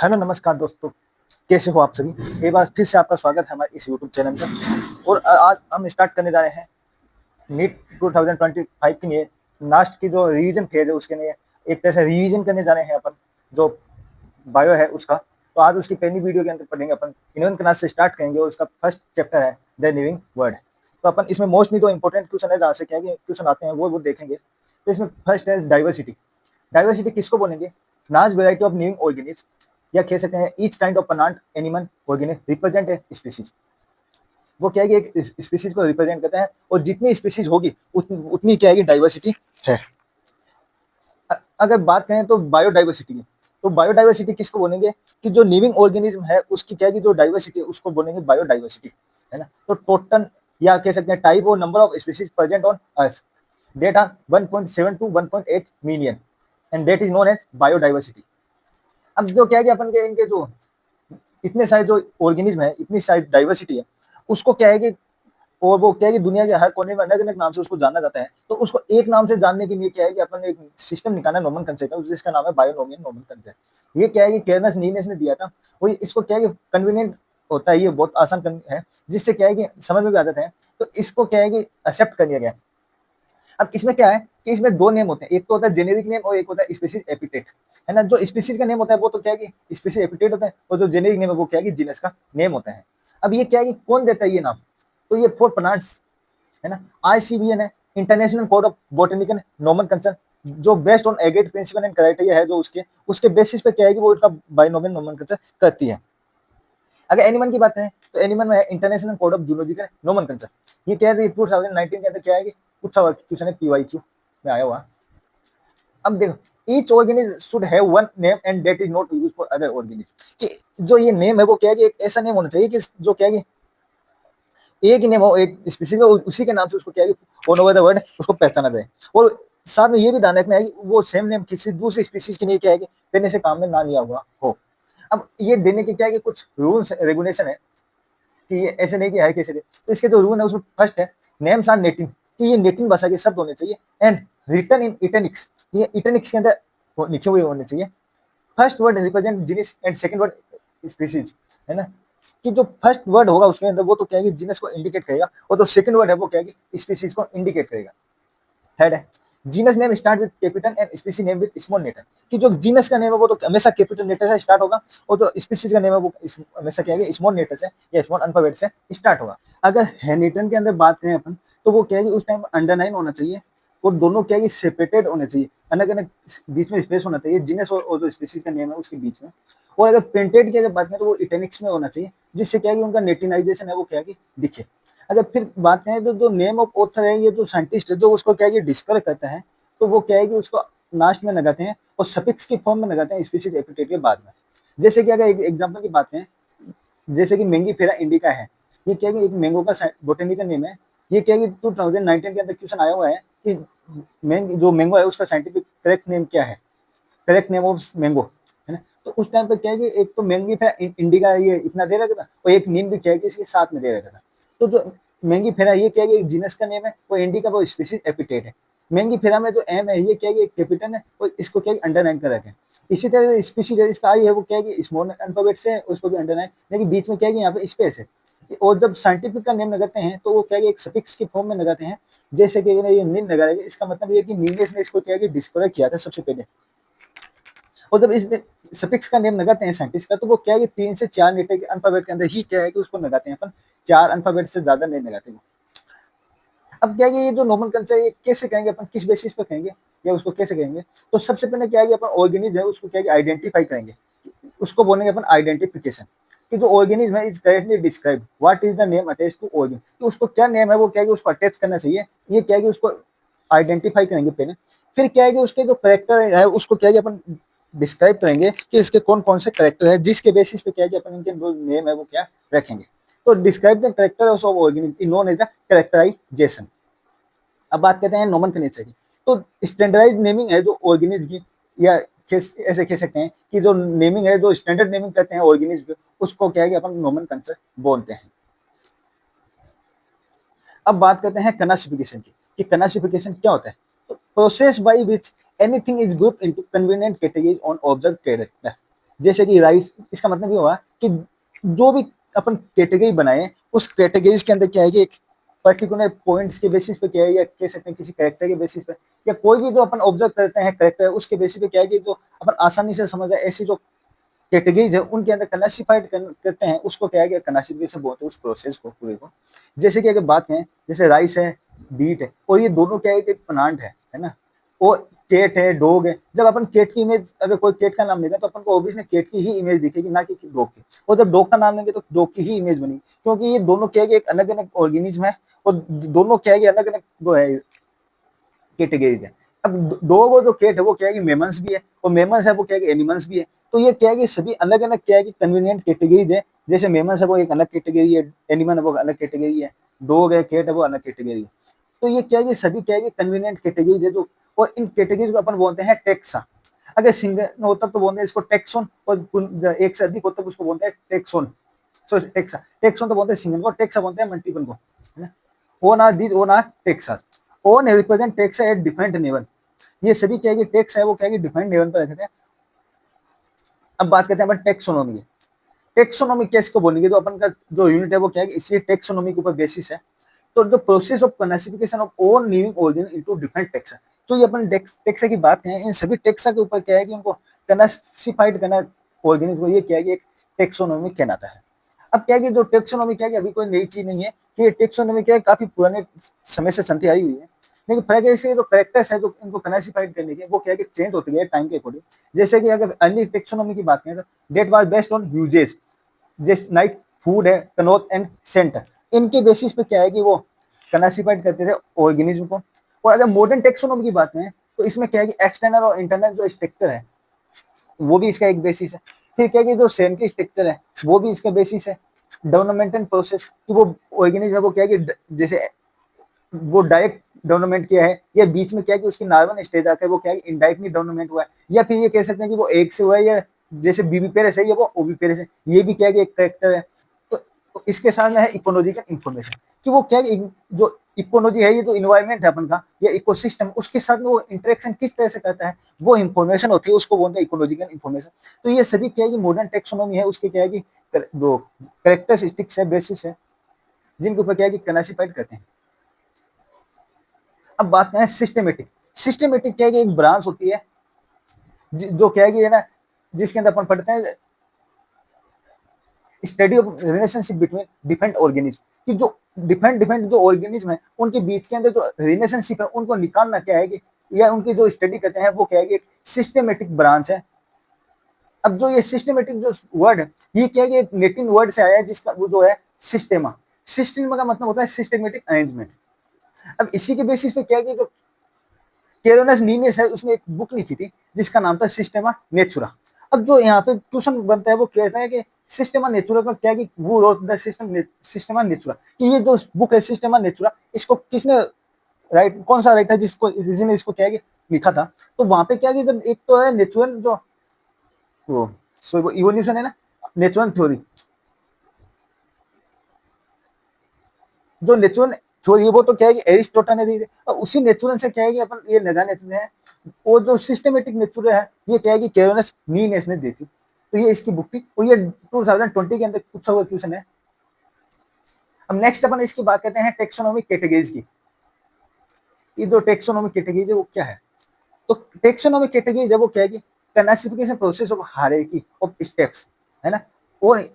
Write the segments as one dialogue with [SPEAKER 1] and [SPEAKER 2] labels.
[SPEAKER 1] Hello नमस्कार दोस्तों, कैसे हो आप सभी। एक बार फिर से आपका स्वागत है हमारे इस यूट्यूब चैनल पर। और आज हम स्टार्ट करने जा रहे हैं नीट 2025 के लिए लास्ट की जो रिवीजन फेज है उसके लिए एक तरह से रिवीजन करने जा रहे हैं अपन, जो बायो है उसका। तो आज उसकी पहली वीडियो के अंदर पढ़ेंगे अपन। 11th क्लास से स्टार्ट करेंगे और उसका फर्स्ट चैप्टर है द लिविंग वर्ड। तो अपन इसमें मोस्टली तो इंपॉर्टेंट क्वेश्चन है, जहाँ से क्या है क्वेश्चन आते हैं वो देखेंगे। तो इसमें फर्स्ट है डाइवर्सिटी। डाइवर्सिटी किसको बोलेंगे? Large variety of living organism, या कह सकते हैं each kind of plant animal organism represent a species. वो क्या है कि एक स्पीसीज को रिप्रेजेंट करता है, और जितनी स्पीसीज होगी उतनी क्या है कि डाइवर्सिटी है। अगर बात करें तो बायोडाइवर्सिटी की, तो बायोडाइवर्सिटी किसको बोलेंगे कि जो लिविंग ऑर्गेनिज्म है उसकी क्या है कि जो डाइवर्सिटी है उसको बोलेंगे बायोडाइवर्सिटी, है ना। तो टोटल या कह सकते हैं टाइप और number of species present on earth that are 1.7 to 1.8 million, and that is known as biodiversity. अब जो क्या है कि अपन के इनके जो इतने सारे जो ऑर्गेनिज्म है, इतनी सारी डाइवर्सिटी है, उसको क्या है कि और वो क्या है कि दुनिया के हर कोने में अलग अलग नाम से उसको जाना जाता है। तो उसको एक नाम से जानने के लिए क्या है कि अपन एक सिस्टम निकाला नोमेनक्लेचर का, जिसका नाम है बायोनोमियल नोमेनक्लेचर। ये क्या है कि केर्नस नीनेस ने दिया था। वो इसको क्या है कि कन्वीनियंट होता है, ये बहुत आसान है, जिससे क्या है कि समझ में भी आ जाता है। तो इसको क्या है कि एक्सेप्ट कर लिया गया। अब इसमें क्या है कि इसमें दो नेम होते हैं, एक तो होता है जेनेरिक नेम और एक होता है स्पीसीज एपिटेट, है ना। जो स्पीसीज का नेम होता है वो तो क्या है कि स्पीसीज एपिटेट होता है, और जो जेनेरिक नेम है वो क्या है कि जीनस का नेम होता है। अब ये क्या है कि कौन देता है ये नाम? तो ये फॉर प्लांट्स, है ना। आईसीबीएन है, international code of botanical nomenclature, जो based on agreed principle and criteria है, जो उसके उसके बेसिस पे क्या है कि वो इसका बायोनोमियल नोमेनक्लेचर करती है। अगर एनिमल की बात करें तो एनिमल में है international code of zoological nomenclature. ये क्या है 2019 के अंदर क्या है कि पूछा हुआ क्वेश्चन है, पीवाईक्यू में आया हुआ। अब देखो, each organism should have one name and that is not used for other organism. कि जो ये नेम है वो क्या है कि एक ऐसा नेम होना चाहिए कि जो क्या है कि एक ही नेम हो, एक स्पीसीज हो, उसी के नाम से उसको क्या है कि ऑल ओवर द वर्ल्ड उसको पहचाना जाए। और साथ में ये भी ध्यान रखना है कि वो सेम नेम किसी दूसरी स्पीसीज के लिए क्या है कि पहले से काम में ना लिया हुआ हो। अब ये देने के क्या है कि कुछ रूल्स रेगुलेशन है कि ये ऐसे नहीं कि है कैसे दे। तो इसके जो रूल है उसमें फर्स्ट है नेम्स आर नेटिव, कि ये नेटिव भाषा के शब्द होने चाहिए, एंड रिटन इन इटनिक्स, ये इटनिक्स के अंदर लिखे हुए होने चाहिए। First word represent genus and second word species, है ना। कि जो फर्स्ट वर्ड होगा उसके अंदर वो तो क्या है कि जीनस को इंडिकेट करेगा, और जो सेकंड वर्ड है वो क्या है कि स्पीसीज को इंडिकेट करेगा। थर्ड है genus name start with capital and species name with small letter, कि जो जीनस का नेम है वो तो हमेशा कैपिटल लेटर से स्टार्ट होगा, और जो स्पीसीज का नेम है वो हमेशा क्या है स्मॉल लेटर से या स्मॉल अल्फाबेट से स्टार्ट होगा। अगर हैनिटन के अंदर बात करें अपन, तो वो क्या है कि उस टाइम अंडरलाइन होना चाहिए, और दोनों क्या है कि सेपरेटेड होने चाहिए, अलग अलग बीच में स्पेस होना चाहिए जीनस और जो स्पीसीज का नेम है उसके बीच में। और अगर प्रिंटेड की अगर बात करें तो वो इटेनिक्स में होना चाहिए, जिससे क्या है कि उनका नेटिनाइजेशन है वो क्या है कि दिखे। अगर फिर बात करें तो जो नेम ऑफ ऑथर है, ये जो साइंटिस्ट है जो उसको क्या है कि डिस्कवर करता है, तो वो क्या है कि उसको लास्ट में लगाते हैं और सफिक्स की फॉर्म में लगाते हैं स्पीसीज एपिटेट के बाद में। जैसे कि अगर एक एग्जांपल की बात करें, जैसे कि मैंगीफेरा इंडिका है, ये क्या है कि एक मैंगो का बोटेनिकल नेम है। ये क्या है कि 2019 के अंदर क्वेश्चन आया हुआ है कि जो मैंगो है उसका साइंटिफिक करेक्ट नेम क्या है, करेक्ट नेम ऑफ मैंगो, है ना। तो उस टाइम पे क्या है कि एक तो मैंगीफेरा इंडिका ये इतना दे रखा था, और एक नेम भी क्या है कि इसके साथ में दे रखा था। तो जो मैंगीफेरा ये क्या है कि एक जीनस का नेम है, और इंडिका वो स्पीसीज एपिटेट है। मैंगीफेरा में जो एम है ये क्या है कि एक कैपिटल है, और इसको क्या है अंडरलाइन कर रखे हैं। इसी तरह स्पीसीज इसका आई है वो क्या है कि स्मॉल अल्फाबेट से उसको भी अंडरलाइन, लेकिन बीच में क्या है कि यहाँ पे स्पेस है। और जब साइंटिफिक का नेम लगाते हैं तो वो क्या है कि एक सफिक्स की फॉर्म में लगाते हैं, जैसे कि ये नील लगा रहे, इसका मतलब ये कि नीलेस ने इसको क्या है कि डिस्कवर किया था सबसे पहले। और जब इस सफिक्स का नेम लगाते हैं साइंटिस्ट का, तो वो क्या है कि 3 से 4 लेटर के अल्फाबेट के अंदर ही क्या है कि उसको लगाते हैं अपन, 4 अल्फाबेट से ज्यादा नहीं लगाते वो। अब क्या है कि ये जो नोमेनक्लेचर ये कैसे कहेंगे अपन, किस बेसिस पे कहेंगे या उसको कैसे कहेंगे? तो सबसे पहले क्या है कि अपन ऑर्गेनिज्म है उसको क्या है कि आइडेंटिफाई करेंगे, उसको बोलेंगे अपन आइडेंटिफिकेशन, कि जो ऑर्गेनिज्म है is correctly describe what is the name attach to organ, कि उसको क्या नेम है वो क्या है कि उसको अटैच करना चाहिए। ये क्या है कि उसको आइडेंटिफाई करेंगे पहले, फिर क्या है कि उसके जो करेक्टर है उसको क्या है कि अपन डिस्क्राइब करेंगे कि इसके कौन कौन से करेक्टर है, जिसके बेसिस पे क्या है कि अपन इनके जो नेम है वो क्या रखेंगे। तो describe the character of organism known as the characterization. अब बात करते हैं नोमेनक्लेचर की। तो स्टैंडर्डाइज नेमिंग है जो ऑर्गेनिज्म की, या ऐसे कह सकते हैं कि जो नेमिंग है, जो स्टैंडर्ड नेमिंग करते हैं ऑर्गेनिज्म की, उसको क्या है कि अपन नोमेनक्लेचर बोलते हैं। अब बात करते हैं क्लासिफिकेशन की, कि क्लासिफिकेशन क्या होता है। तो process by which anything is grouped into convenient categories on observe character, जैसे कि राइस, इसका मतलब ये हुआ कि जो भी अपन कैटेगरी बनाए उस कैटेगरीज के अंदर क्या है कि एक पर्टिकुलर पॉइंट्स के बेसिस पे क्या है, या कह सकते हैं किसी कैरेक्टर के बेसिस पे, या कोई भी जो अपन ऑब्जर्व करते हैं कैरेक्टर उसके बेसिस पे क्या है कि जो अपन आसानी से समझ जाए ऐसी जो कैटेगरीज है उनके अंदर क्लासिफाइड करते हैं, उसको क्या है कि क्लासिफिकेशन बोलते हैं उस प्रोसेस को पूरे को। जैसे कि अगर बात करें, जैसे राइस है, बीट है, और ये दोनों क्या है कि एक प्लांट है ना, और केट है, डॉग है। जब अपन केट की इमेज, अगर कोई केट का नाम लेगा तो अपन को ऑब्वियसली केट की ही इमेज दिखेगी, ना कि डॉग की। और जब डॉग का नाम लेंगे तो डॉग की ही इमेज बनेगी, क्योंकि ये दोनों क्या है कि एक अलग अलग ऑर्गेनिज्म है, और दोनों क्या है कि अलग अलग वो है कैटेगरीज है। अब डॉग और जो कैट है वो क्या है कि मेमन्स भी है, और मेमन्स है वो क्या है कि एनिमल्स भी है। तो ये क्या है कि सभी अलग अलग क्या है कि कन्वीनियंट कैटेगरीज है। जैसे मेमन्स है वो एक अलग कैटेगरी है, एनिमल है वो अलग कैटेगरी है, डॉग है, कैट है वो अलग कैटेगरी है। तो ये क्या है कि सभी क्या है कि कन्वीनियंट कैटेगरीज है जो, और इन कैटेगरीज को अपन बोलते हैं टेक्सा। अगर सिंगल होता तो बोलते हैं इसको टेक्सोन, और एक से अधिक होता तो उसको बोलते हैं टेक्सोन। सो टेक्सा, टेक्सोन तो बोलते हैं सिंगल को, टेक्सा बोलते हैं मल्टीपल को, है ना। Own are these, own are Texas, own represent taxa at different level. ये सभी क्या है कि टेक्स है वो क्या है कि डिफरेंट लेवल पर रखते हैं। अब बात करते हैं अपन टेक्सोनोमी की। टेक्सोनोमी किसको बोलेंगे, तो अपन का जो यूनिट है वो क्या है कि इसी टेक्सोनोमी के ऊपर बेसिस है। तो the process of classification of all living organ into different taxa. तो ये अपन टेक्सा की बात है, इन सभी टेक्सा के ऊपर क्या है कि उनको क्लासिफाइड करना ऑर्गेनिज को, ये क्या है कि एक टेक्सोनोमी कहलाता है। अब क्या है कि जो टेक्सोनोमी क्या है कि अभी कोई नई चीज नहीं है, कि टेक्सोनोमी क्या है काफी पुराने समय से चलती आई हुई है। लेकिन फर्क ऐसे जो कैरेक्टर्स है जो इनको क्लासिफाइड करने के, वो क्या है कि चेंज होती है टाइम के अकॉर्डिंग। जैसे कि अगर अर्ली टेक्सोनोमी की बात करें तो that was based on uses, जैसे लाइक फूड है, क्लॉथ एंड सेंट, इनके बेसिस पे क्या है कि वो क्लासिफाइड करते थे ऑर्गेनिज्म को। और अगर मॉडर्न टेक्सोनोमी की बात करें तो इसमें क्या है कि एक्सटर्नल और इंटरनल जो स्ट्रक्चर है वो भी इसका एक बेसिस है। फिर क्या है कि जो सेंट्री स्ट्रक्चर है वो भी इसका बेसिस है। डेवलपमेंटल प्रोसेस कि वो ऑर्गेनिज्म है वो क्या है कि जैसे वो डायरेक्ट डेवलपमेंट किया है, या बीच में क्या है कि उसकी नार्मल स्टेज आकर वो क्या है इनडायरेक्टली डेवलपमेंट हुआ है, या फिर ये कह सकते हैं कि वो एक से हुआ है, या जैसे बीबी पेरेस है या वो ओबी पेरेस है, ये भी क्या है कि एक करेक्टर है। तो इसके साथ में है इकोनॉमिकल इंफॉर्मेशन, कि वो क्या है जो इकोनॉमी है, ये जो इन्वायरमेंट है अपन का या इकोसिस्टम, उसके साथ में वो इंटरेक्शन किस तरह से करता है, वो इंफॉर्मेशन होती है, उसको बोलते हैं इकोलॉजिकल इंफॉर्मेशन। तो ये सभी क्या है कि मॉडर्न टेक्सोनोमी है, उसके क्या है कि जो कैरेक्टरिस्टिक्स है, बेसिस है, जिनके ऊपर क्या है कि क्लासिफाइड करते हैं। अब बात करें सिस्टमेटिक। सिस्टमेटिक क्या है कि एक ब्रांच होती है जो क्या है कि है ना, जिसके अंदर अपन पढ़ते हैं study of relationship between different organism, कि जो डिफरेंट डिफरेंट जो ऑर्गेनिज्म है उनके बीच के अंदर जो रिलेशनशिप है उनको निकालना क्या है कि, या उनकी जो स्टडी करते हैं वो क्या है कि एक सिस्टमेटिक ब्रांच है। अब जो ये सिस्टमेटिक जो वर्ड है, ये क्या है कि एक लेटिन वर्ड से आया है जिसका वो जो है सिस्टेमा। सिस्टेमा का मतलब होता है सिस्टमेटिक अरेंजमेंट। अब इसी के बेसिस पे क्या है कि जो केरोनस नीनेस है उसने एक बुक लिखी थी जिसका नाम था सिस्टेमा नेचुरा। अब जो यहाँ पे क्वेश्चन बनता है वो कहता है कि सिस्टेमा नेचुरा का क्या है कि वो रोट द सिस्टेमा नेचुरा, कि ये जो बुक है सिस्टेमा नेचुरा, इसको किसने राइट, कौन सा राइटर जिसको जिसने इसको क्या है कि लिखा था। तो वहां पे क्या है कि जब एक तो है नेचुरल जो वो सो इवोल्यूशन है ना, नेचुरल थ्योरी, जो नेचुरल थ्योरी वो तो क्या है कि एरिस्टोटल ने दी थी, और उसी नेचुरल से क्या है कि अपन ये लगा लेते हैं। वो जो सिस्टमेटिक नेचुरल है ये क्या है कि केरोनस नीनेस ने दी थी। तो ये इसकी बुक थी, और ये 2020 के अंदर पूछा हुआ क्वेश्चन है। अब नेक्स्ट अपन इसकी बात करते हैं टेक्सोनोमिक कैटेगरीज की। ये जो टेक्सोनोमिक कैटेगरीज है वो क्या है, तो टेक्सोनोमिक कैटेगरीज है वो क्या है कि classification process of hierarchy of steps, है ना। और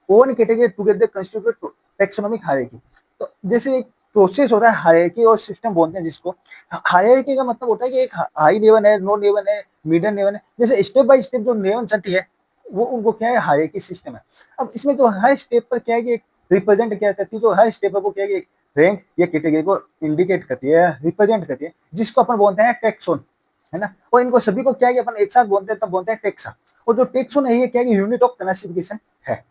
[SPEAKER 1] own category together constitute taxonomic hierarchy. तो जैसे एक प्रोसेस होता है हायरार्की और सिस्टम बोलते हैं जिसको। हायरार्की का मतलब होता है कि एक हाई लेवल है, लो लेवल है, मिडिल लेवल है, जैसे स्टेप बाय स्टेप जो लेवल चलती है वो उनको क्या है हायरार्की सिस्टम है। अब इसमें जो हर स्टेप पर क्या है कि रिप्रेजेंट क्या करती है, जो हर स्टेप पर वो क्या है कि रैंक या कैटेगरी को इंडिकेट करती है, रिप्रेजेंट करती है, जिसको अपन बोलते हैं टेक्सोन, है ना। और इनको सभी को क्या है कि अपन एक साथ बोलते हैं तब बोलते हैं टेक्सा। और जो टेक्सोन है ये क्या है कि यूनिट ऑफ क्लासिफिकेशन है।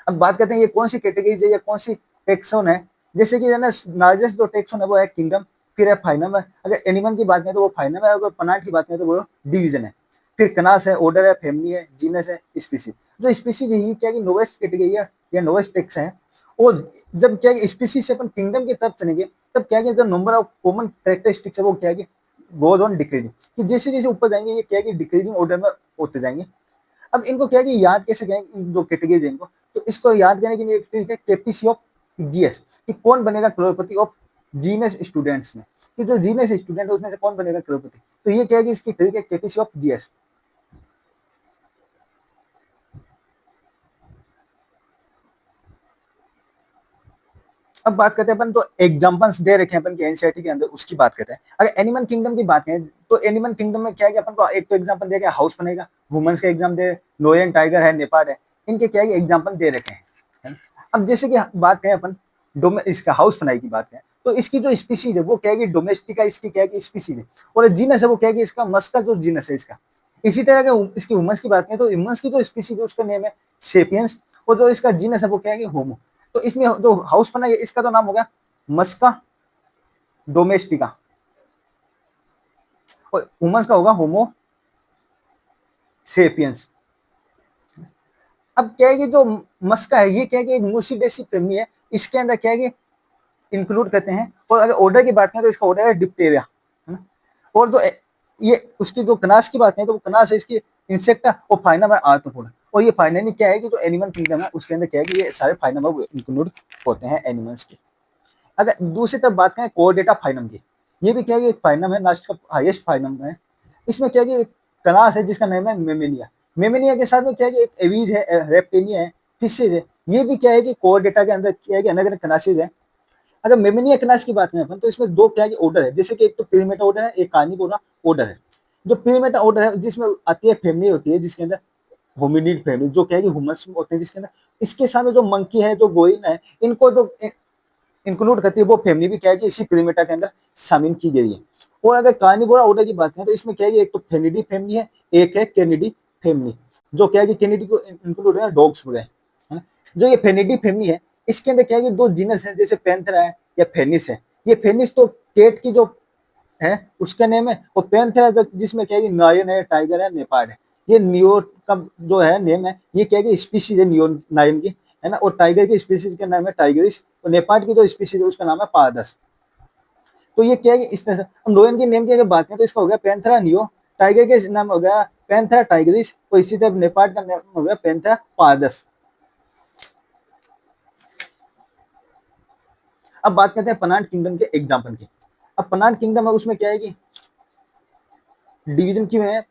[SPEAKER 1] अब बात करते हैं ये कौन सी कैटेगरीज है या कौन सी टेक्सोन है। जैसे कि है ना, लार्जेस्ट जो टेक्सोन है वो है किंगडम, फिर है फाइनम है, अगर एनिमल की बात करें तो वो फाइनम है, अगर प्लांट की बात करें तो वो डिवीजन है, फिर क्लास है, ऑर्डर है, फैमिली है, जीनस है, स्पीसीज। जो स्पीसीज है क्या कि नोवेस्ट कैटेगरी है या नोवेस्ट टेक्स है। और जब क्या है स्पीसीज से अपन किंगडम की तरफ चलेंगे तब क्या है जो नंबर ऑफ कॉमन कैरेक्टरिस्टिक्स है वो क्या है कि गोज ऑन डिक्रीजिंग, कि जैसे जैसे ऊपर जाएंगे ये क्या है कि डिक्रीजिंग ऑर्डर में होते जाएंगे। अब इनको क्या है कि याद कैसे करें इन जो कैटेगरीज है इनको, तो इसको याद करने के लिए एक ट्रिक है केपीसी ऑफ जीएस, कि कौन बनेगा करोड़पति ऑफ जीनियस स्टूडेंट्स में, कि जो जीनियस स्टूडेंट है उसमें से कौन बनेगा करोड़पति। तो ये क्या है कि इसकी ट्रिक है केपीसी ऑफ जीएस। अब बात करते हैं अपन, तो एग्जांपल्स दे रखे हैं अपन की एनसीईआरटी के अंदर, उसकी बात करते हैं। अगर एनिमल किंगडम की बात करें तो एनिमल किंगडम में क्या है कि अपन को एक तो एग्जांपल दिया गया हाउस बनेगा, वुमेन्स का एग्जाम दे, लोयन टाइगर है, नेपाड है, इनके क्या है एग्जांपल दे रखे हैं, है ना? अब जैसे कि बात करें अपन इसका हाउस फ्लाई की बात करें, तो इसकी जो स्पीसीज है वो क्या है कि डोमेस्टिका इसकी क्या है कि स्पीसीज है, और जीनस है वो क्या है कि इसका मस्का जो जीनस है इसका। इसी तरह के इसकी ह्यूमंस की बात करें तो ह्यूमंस की जो स्पीसीज है उसका नेम है सेपियंस, और जो इसका जीनस है वो क्या है कि होमो। तो इसमें जो हाउस बना है इसका तो नाम होगा मस्का डोमेस्टिका, और ह्यूमंस का होगा होमो सेपियंस। अब क्या है कि जो मस्का है ये क्या है कि एक मूसिडेसी फैमिली है, इसके अंदर क्या है कि इंक्लूड करते हैं। और अगर ऑर्डर की बात करें तो इसका ऑर्डर है डिप्टेरिया, है ना? और जो ये उसकी जो कनास की बात करें तो वो कनास है इसकी इंसेक्टा, और फाइनम है आर्थ्रोपोडा। और ये फाइनली क्या है कि जो एनिमल किंगडम है उसके अंदर क्या है कि ये सारे फाइनम इंक्लूड होते हैं एनिमल्स के। अगर दूसरी तरफ बात करें कोर्डेटा फाइनम की, ये भी क्या है कि एक फाइनम है, लास्ट का हाईएस्ट फाइनम है। इसमें क्या है कि एक क्लास है जिसका नाम है मेमेनिया। मेमेनिया के साथ में क्या है कि एक एवीज है, रेप्टेनिया है, फिशेज है। ये भी क्या है कि कोर्डेटा के अंदर क्या है कि अलग अलग क्लासेज है। अगर मेमेनिया क्लास की बात करें अपन तो इसमें दो क्या है कि ऑर्डर है, जैसे कि एक तो प्रीमेटा ऑर्डर है, एक कार्निवोरा ऑर्डर है। जो प्रीमेटा ऑर्डर है जिसमें आती है फैमिली होती है जिसके अंदर होमिनिड फैमिली, जो क्या है कि ह्यूमंस होते हैं जिसके अंदर। इसके सामने जो मंकी है, जो गोइन है, इनको जो इंक्लूड करती है वो फैमिली भी क्या है कि इसी प्रीमेटा के अंदर शामिल की गई है। और अगर कार्निवोरा ऑर्डर की बात करें तो इसमें क्या है कि एक तो फेनिडी फैमिली है, एक है कैनिडी फैमिली, जो क्या है कि कैनिडी को इंक्लूड है डॉग्स वगैरह, है ना? जो ये फेनिडी फैमिली है इसके अंदर क्या है कि दो जीनस है, जैसे पैंथेरा है या फेनिस है। ये फेनिस तो केट की जो है उसका नेम है, और पैंथेरा जिसमें क्या है कि नायन है, टाइगर है, नेपाड है। ये नियो का जो है नेम है, ये क्या है कि स्पीशीज है नियो नायन की, है ना? और टाइगर की स्पीशीज का नाम है टाइगरिस, और नेपाड की जो स्पीशीज है उसका नाम है पारदस। तो ये क्या है कि इस तरह से हम लोयन के नेम की अगर बात करें तो इसका हो गया पैंथेरा नियो, टाइगर के नाम हो गया पैंथेरा टाइगरिस, और इसी तरह नेपाड का नाम हो गया पैंथेरा पारदस। अब बात करते हैं पनाट किंगडम के एग्जाम्पल की। अब पनाट किंगडम है उसमें क्या है कि डिवीजन क्यों है,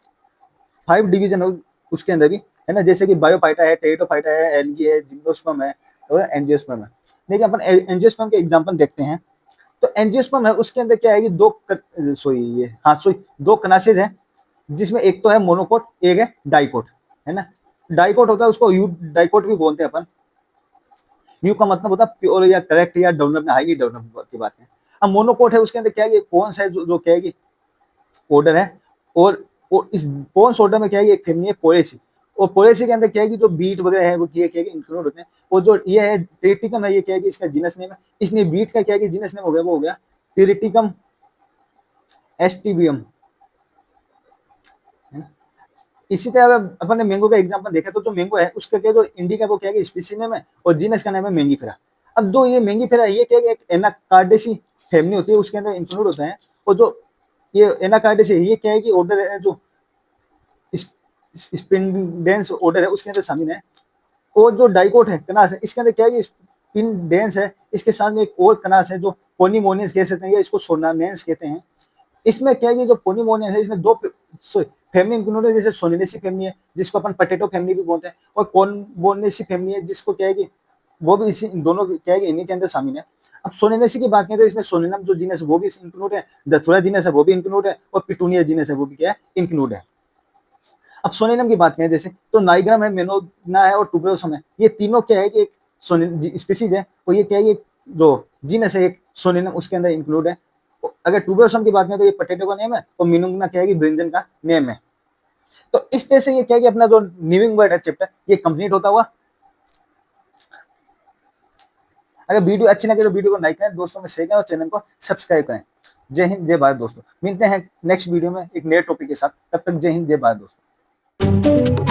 [SPEAKER 1] 5 डिवीजन हो उसके अंदर भी, है ना? जैसे कि बायोफाइटा है, टेरिडोफाइटा है, एल्गी है, जिम्नोस्पर्म है और एंजियोस्पर्म है। लेकिन अपन एंजियोस्पर्म के एग्जांपल देखते हैं। तो एंजियोस्पर्म है उसके अंदर क्या है कि दो कनासेज है, जिसमें एक तो है मोनोकोट, एक है डाइकोट, है ना? डाइकोट होता है उसको यू डाइकोट भी बोलते हैं अपन। यू का मतलब होता है प्योर या करेक्ट या डेवलप, हाईली डेवलप की बात है। अब मोनोकोट है उसके अंदर क्या है कि कौन सा है जो क्या है कि ऑर्डर है, और इस पोन्स ऑर्डर में क्या है एक फैमिली है पोएसी, और पोएसी के अंदर क्या है कि जो बीट वगैरह है वो क्या है कि इंक्लूड होते हैं। और जो ये है टेरिटिकम है, ये क्या है कि इसका जीनस नेम है, इसलिए बीट का क्या है कि जीनस नेम हो गया वो हो गया टेरिटिकम एस्टिबियम। इसी तरह अपन ने मैंगो का एग्जांपल देखा तो जो मैंगो है उसका क्या जो इंडिका वो क्या है कि स्पीशीज नेम है, और जीनस का नाम है मैंगीफेरा। अब जो ये मैंगीफेरा ये क्या है कि एक एनाकार्डेसी फैमिली होती है उसके अंदर इंक्लूड होता है। और जो ये एनाकार्डेसी ये क्या है कि ऑर्डर है जो स्पिनडेंस ऑर्डर है उसके अंदर शामिल है। और जो डाइकोट है कनास है इसके अंदर क्या है कि स्पिनडेंस है, इसके साथ में एक और कनास है जो पोनीमोनियंस कह सकते हैं या इसको सोनानेंस कहते हैं। इसमें क्या है कि जो पोनीमोनियंस है इसमें दो फैमिली इंक्लूड है, जैसे सोनेनेसी फैमिली है जिसको अपन पोटैटो फैमिली भी बोलते हैं, और कॉर्नबोनेसी फैमिली है जिसको क्या है कि वो भी इसी दोनों क्या है कि इन्हीं के अंदर शामिल है। अब सोनेनेसी की बात करें तो इसमें सोनेनम जो जीनस है वो भी इंक्लूड है, दथुरा जीनस है वो भी इंक्लूड है, और पिटूनिया जीनस है वो भी क्या है इंक्लूड है। अब सोनेनम की बात करें जैसे तो नाइग्राम है, मेनोना है और टुबेरोसम है, ये तीनों क्या है कि एक स्पीसीज है, और ये क्या है कि जो जीनस है एक सोनेनम उसके अंदर इंक्लूड है। अगर टुबेरोसम की बात करें तो ये पोटैटो का नेम है, और मिनोना क्या है कि ब्रिंजन का नेम है। तो इस तरह से ये क्या है कि अपना जो न्यूइंग वर्ड है चैप्टर ये कंप्लीट होता हुआ। अगर वीडियो अच्छी लगे तो वीडियो को लाइक करें, दोस्तों में शेयर करें और चैनल को सब्सक्राइब करें। जय हिंद जय भारत दोस्तों, मिलते हैं नेक्स्ट वीडियो में एक नए टॉपिक के साथ, तब तक जय हिंद जय भारत दोस्तों।